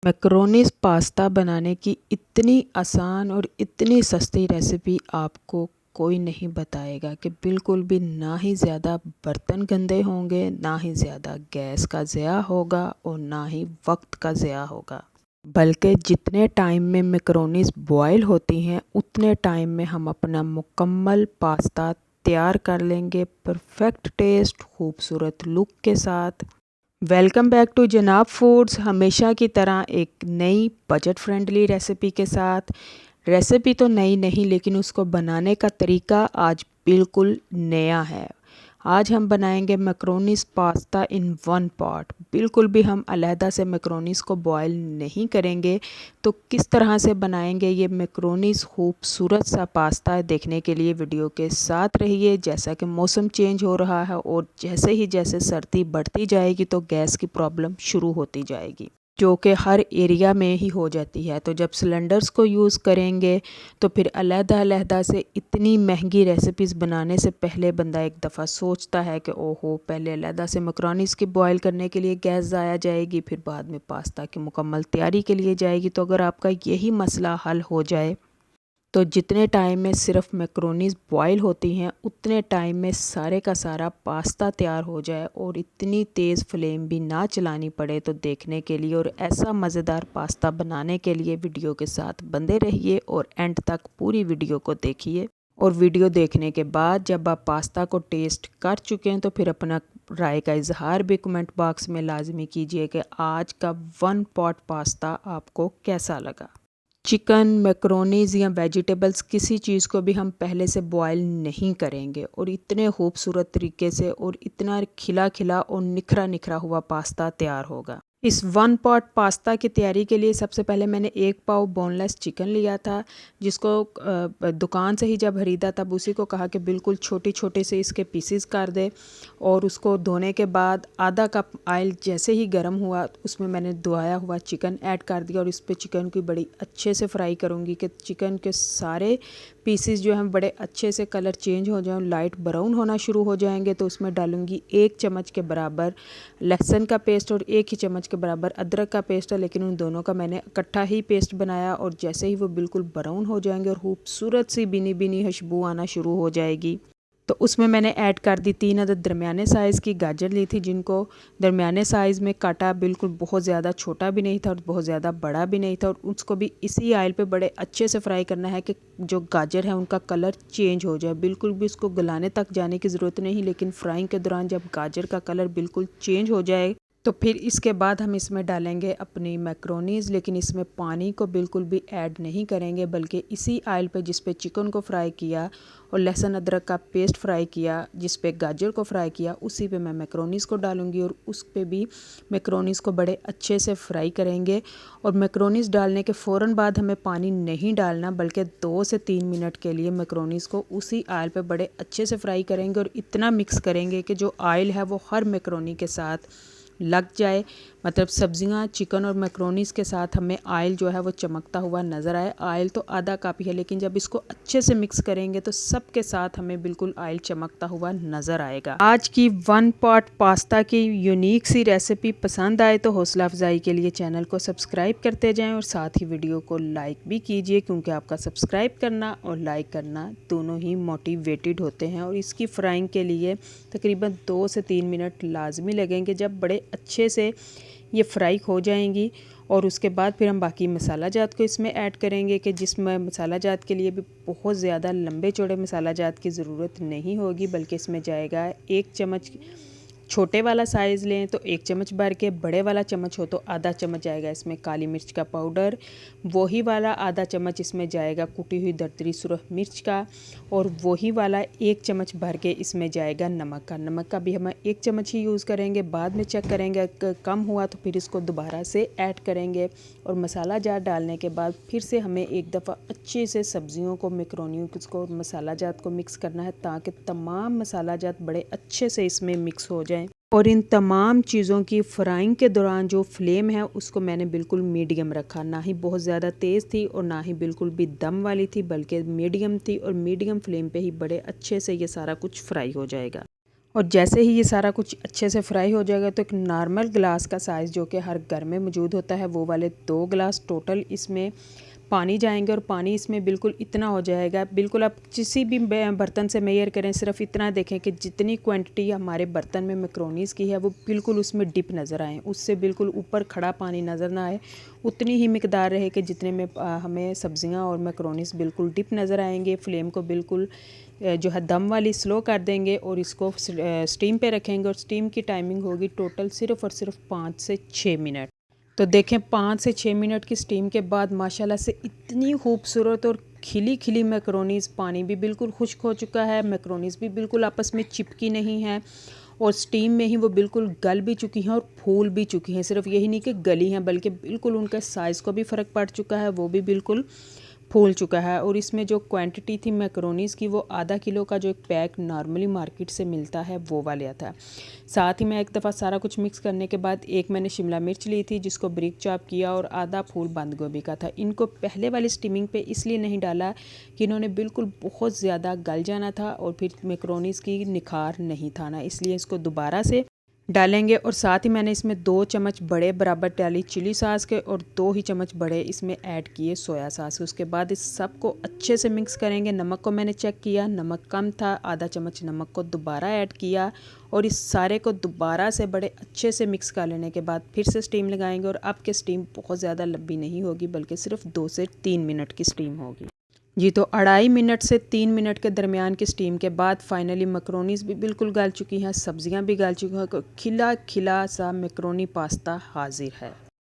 Macaronis pasta बनाने की इतनी आसान और इतनी सस्ती रेसिपी आपको कोई नहीं बताएगा कि बिल्कुल भी ना ही ज़्यादा बर्तन गंदे होंगे, ना ही ज़्यादा गैस का ज़या होगा और ना ही वक्त का ज़या होगा। बल्कि जितने टाइम में मैक्रोनीज बॉयल होती हैं उतने टाइम में हम अपना मुकम्मल पास्ता तैयार कर लेंगे, परफेक्ट टेस्ट, खूबसूरत लुक के साथ। वेलकम बैक टू जनाब फूड्स, हमेशा की तरह एक नई बजट फ्रेंडली रेसिपी के साथ। रेसिपी तो नई नहीं लेकिन उसको बनाने का तरीका आज बिल्कुल नया है। आज हम बनाएंगे macaronis pasta in one pot. बिल्कुल भी हम अलहदा से मैक्रोनीज को बॉयल नहीं करेंगे। तो किस तरह से बनाएंगे ये मैक्रोनीज खूबसूरत सा पास्ता, देखने के लिए वीडियो के साथ रहिए। जैसा कि मौसम चेंज हो रहा है और जैसे सर्दी बढ़ती जाएगी तो गैस की प्रॉब्लम शुरू होती जाएगी, जो कि हर एरिया में ही हो जाती है। तो जब सिलेंडर्स को यूज़ करेंगे तो फिर अलहदा से इतनी महंगी रेसिपीज़ बनाने से पहले बंदा एक दफ़ा सोचता है कि ओहो, पहले अलहदा से मैक्रोनीज़ की बॉयल करने के लिए गैस ज़ाया जाएगी, फिर बाद में पास्ता की मुकम्मल तैयारी के लिए जाएगी। तो अगर आपका यही मसला हल हो जाए तो जितने टाइम में सिर्फ मैक्रोनीज बॉयल होती हैं उतने टाइम में सारे का सारा पास्ता तैयार हो जाए और इतनी तेज़ फ्लेम भी ना चलानी पड़े। तो देखने के लिए और ऐसा मज़ेदार पास्ता बनाने के लिए वीडियो के साथ बंधे रहिए और एंड तक पूरी वीडियो को देखिए। और वीडियो देखने के बाद जब आप पास्ता को टेस्ट कर चुके हैं तो फिर अपना राय का इजहार भी कमेंट बॉक्स में लाजमी कीजिए कि आज का वन पॉट पास्ता आपको कैसा लगा। चिकन, मैक्रोनीज़ या वेजिटेबल्स किसी चीज़ को भी हम पहले से बॉयल नहीं करेंगे और इतने खूबसूरत तरीके से और इतना खिला खिला और निखरा निखरा हुआ पास्ता तैयार होगा। इस वन पॉट पास्ता की तैयारी के लिए सबसे पहले मैंने 1 पाव बोनलेस चिकन लिया था, जिसको दुकान से ही जब ख़रीदा तब उसी को कहा कि बिल्कुल छोटे छोटे से इसके पीसेस कर दे। और उसको धोने के बाद आधा कप ऑयल जैसे ही गर्म हुआ उसमें मैंने धोया हुआ चिकन ऐड कर दिया और इस पे चिकन की बड़ी अच्छे से फ्राई करूँगी कि चिकन के सारे पीसेस जो हैं बड़े अच्छे से कलर चेंज हो जाएं, लाइट ब्राउन होना शुरू हो जाएंगे। तो उसमें डालूंगी 1 चम्मच के बराबर लहसुन का पेस्ट और 1 ही चम्मच के बराबर अदरक का पेस्ट है, लेकिन उन दोनों का मैंने इकट्ठा ही पेस्ट बनाया। और जैसे ही वो बिल्कुल ब्राउन हो जाएंगे और खूबसूरत सी बिनी बिनी खुशबू आना शुरू हो जाएगी तो उसमें मैंने ऐड कर दी 3 अदद दरमियाने साइज़ की गाजर ली थी, जिनको दरमियाने साइज़ में काटा, बिल्कुल बहुत ज़्यादा छोटा भी नहीं था और बहुत ज़्यादा बड़ा भी नहीं था। और उसको भी इसी ऑयल पे बड़े अच्छे से फ्राई करना है कि जो गाजर है उनका कलर चेंज हो जाए। बिल्कुल भी उसको गलाने तक जाने की ज़रूरत नहीं, लेकिन फ्राइंग के दौरान जब गाजर का कलर बिल्कुल चेंज हो जाए तो फिर इसके बाद हम इसमें डालेंगे अपनी मैक्रोनीज़। लेकिन इसमें पानी को बिल्कुल भी ऐड नहीं करेंगे, बल्कि इसी ऑयल पे जिस पे चिकन को फ्राई किया और लहसुन अदरक का पेस्ट फ्राई किया, जिस पे गाजर को फ्राई किया, उसी पे मैं मैक्रोनीज़ को डालूंगी और उस पे भी मैक्रोनीज़ को बड़े अच्छे से फ्राई करेंगे। और मैक्रोनीज़ डालने के फ़ौरन बाद हमें पानी नहीं डालना, बल्कि 2 से 3 मिनट के लिए मैक्रोनीज़ को उसी ऑयल पे बड़े अच्छे से फ्राई करेंगे और इतना मिक्स करेंगे कि जो ऑयल है वो हर मैक्रोनी के साथ लग जाए। मतलब सब्जियां, चिकन और मैक्रोनीज़ के साथ हमें ऑयल जो है वो चमकता हुआ नज़र आए। ऑयल तो आधा कप ही है, लेकिन जब इसको अच्छे से मिक्स करेंगे तो सब के साथ हमें बिल्कुल ऑयल चमकता हुआ नज़र आएगा। आज की वन पॉट पास्ता की यूनिक सी रेसिपी पसंद आए तो हौसला अफजाई के लिए चैनल को सब्सक्राइब करते जाएं और साथ ही वीडियो को लाइक भी कीजिए, क्योंकि आपका सब्सक्राइब करना और लाइक करना दोनों ही मोटिवेटेड होते हैं। और इसकी फ्राइंग के लिए तकरीबन 2 से 3 मिनट लाजमी लगेंगे। जब बड़े अच्छे से ये फ्राई हो जाएंगी और उसके बाद फिर हम बाकी मसाला जात को इसमें ऐड करेंगे, कि जिसमें मसाला जात के लिए भी बहुत ज़्यादा लंबे चौड़े मसाला जात की ज़रूरत नहीं होगी, बल्कि इसमें जाएगा 1 चम्मच। छोटे वाला साइज़ लें तो 1 चम्मच भर के, बड़े वाला चम्मच हो तो आधा चम्मच जाएगा इसमें काली मिर्च का पाउडर, वही वाला आधा चम्मच इसमें जाएगा कुटी हुई दरदरी सुरख मिर्च का, और वही वाला 1 चम्मच भर के इसमें जाएगा नमक का। नमक का भी हम 1 चम्मच ही यूज़ करेंगे, बाद में चेक करेंगे कम हुआ तो फिर इसको दोबारा से ऐड करेंगे। और मसाला जात डालने के बाद फिर से हमें एक दफ़ा अच्छे से सब्जियों को, मैक्रोनियों को, मसाला जात को मिक्स करना है, ताकि तमाम मसाला जात बड़े अच्छे से इसमें मिक्स हो जाएं। और इन तमाम चीज़ों की फ्राइंग के दौरान जो फ्लेम है उसको मैंने बिल्कुल मीडियम रखा, ना ही बहुत ज़्यादा तेज़ थी और ना ही बिल्कुल भी दम वाली थी, बल्कि मीडियम थी। और मीडियम फ्लेम पे ही बड़े अच्छे से ये सारा कुछ फ्राई हो जाएगा। और जैसे ही ये सारा कुछ अच्छे से फ्राई हो जाएगा तो एक नॉर्मल ग्लास का साइज़ जो कि हर घर में मौजूद होता है वो वाले 2 गिलास टोटल इसमें पानी जाएंगे। और पानी इसमें बिल्कुल इतना हो जाएगा, बिल्कुल आप किसी भी बर्तन से मेजर करें, सिर्फ इतना देखें कि जितनी क्वांटिटी हमारे बर्तन में मैक्रोनीज़ की है वो बिल्कुल उसमें डिप नज़र आए, उससे बिल्कुल ऊपर खड़ा पानी नज़र ना आए। उतनी ही मिकदार रहे कि जितने में हमें सब्ज़ियाँ और मैक्रोनीज़ बिल्कुल डिप नज़र आएंगे। फ्लेम को बिल्कुल जो है दम वाली स्लो कर देंगे और इसको स्टीम पे रखेंगे। और स्टीम की टाइमिंग होगी टोटल सिर्फ़ और सिर्फ 5 से 6 मिनट। तो देखें 5 से 6 मिनट की स्टीम के बाद माशाल्लाह से इतनी खूबसूरत और खिली खिली मैक्रोनीज़, पानी भी बिल्कुल खुश्क हो चुका है, मैक्रोनीज़ भी बिल्कुल आपस में चिपकी नहीं है और स्टीम में ही वो बिल्कुल गल भी चुकी हैं और फूल भी चुकी हैं। सिर्फ यही नहीं कि गली हैं बल्कि बिल्कुल उनका साइज़ को भी फ़र्क पड़ चुका है, वो भी बिल्कुल फूल चुका है। और इसमें जो क्वांटिटी थी मैक्रोनीज़ की वो आधा किलो का जो एक पैक नॉर्मली मार्केट से मिलता है वो वाला था। साथ ही मैं एक दफ़ा सारा कुछ मिक्स करने के बाद एक मैंने शिमला मिर्च ली थी जिसको ब्रिक चॉप किया और आधा फूल बंद गोभी का था। इनको पहले वाली स्टीमिंग पे इसलिए नहीं डाला कि इन्होंने बिल्कुल बहुत ज़्यादा गल जाना था और फिर मैक्रोनीज़ की निखार नहीं था ना, इसलिए इसको दोबारा से डालेंगे। और साथ ही मैंने इसमें 2 चम्मच बड़े बराबर डाली चिली सॉस के और 2 ही चम्मच बड़े इसमें ऐड किए सोया सॉस। उसके बाद इस सब को अच्छे से मिक्स करेंगे। नमक को मैंने चेक किया, नमक कम था, आधा चम्मच नमक को दोबारा ऐड किया और इस सारे को दोबारा से बड़े अच्छे से मिक्स कर लेने के बाद फिर से स्टीम लगाएंगे। और आपके स्टीम बहुत ज़्यादा लंबी नहीं होगी बल्कि सिर्फ 2 से 3 मिनट की स्टीम होगी जी। तो 2.5 मिनट से 3 मिनट के दरमियान की स्टीम के बाद फाइनली मैक्रोनीज़ भी बिल्कुल गल चुकी हैं, सब्जियां भी गल चुकी हैं, खिला खिला सा मैक्रोनी पास्ता हाजिर है।